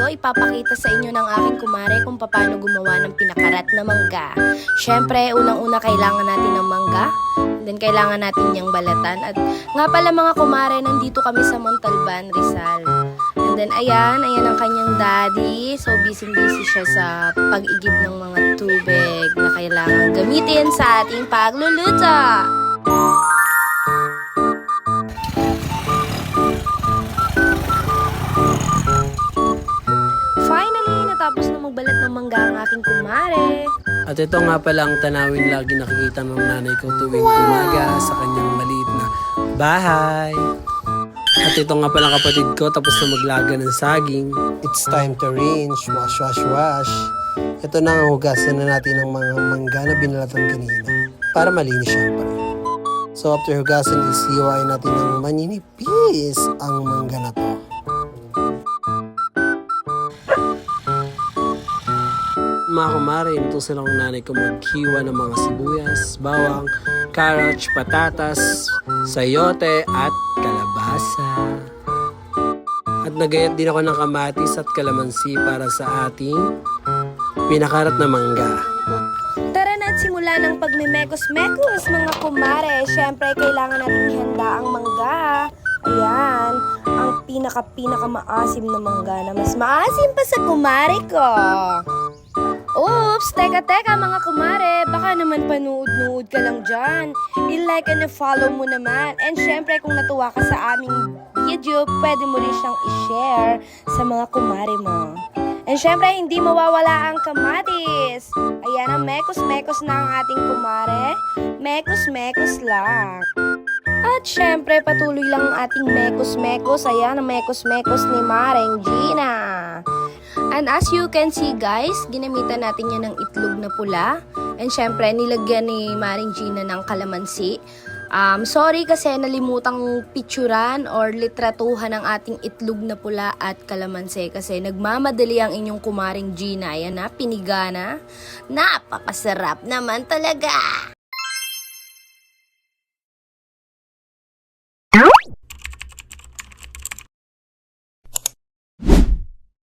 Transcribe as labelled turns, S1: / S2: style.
S1: ipapakita sa inyo ng aking kumare kung paano gumawa ng pinakarat na mangga. Syempre, unang-una kailangan natin ng mangga. Then, kailangan natin niyang balatan. At nga pala mga kumare, nandito kami sa Montalban, Rizal. And then, ayan ang kanyang daddy. So, busy-busy siya sa pag-igib ng mga tubig na kailangan gamitin sa ating pagluluto. Tapos na magbalat ng mangga ang aking kumare.
S2: At ito nga pala ang tanawin lagi nakikita ng nanay ko tuwing umaga sa kanyang maliit na bahay. At ito nga pala kapatid ko tapos na maglaga ng saging.
S3: It's time to rinse, wash, wash, wash. Ito na ang hugasan na natin ng mga mangga na binalatan kanina para malinis siya pa rin. So after hugasan, isiwain natin ng maninipis ang mangga na to.
S2: Mga kumare, ito silang nanay ko maghiwa ng mga sibuyas, bawang, carrots, patatas, sayote at kalabasa. At nagayat din ako ng kamatis at kalamansi para sa ating pinakarat na mangga.
S1: Tara na at simula ng pagmimekos-mekos mga kumare. Siyempre, kailangan natin ihanda ang mangga. Ayan, ang pinaka maasim na mangga na mas maasim pa sa kumare ko. Oops! Teka mga kumare, baka naman panood-nood ka lang dyan. I-like and follow mo naman. And syempre, kung natuwa ka sa aming video, pwede mo rin siyang i-share sa mga kumare mo. And syempre, hindi mawawala ang kamatis. Ayan, ang mekos-mekos na ang ating kumare. Mekos-mekos lang. At syempre, patuloy lang ang ating mekos-mekos. Ayan, ang mekos-mekos ni Maring Gina. And as you can see guys, ginamitan natin yan ng itlog na pula. And syempre, nilagyan ni Maring Gina ng kalamansi. Sorry kasi nalimutang picturan or litratuhan ang ating itlog na pula at kalamansi. Kasi nagmamadali ang inyong kumaring Gina. Ayan na, pinigana. Napakasarap naman talaga!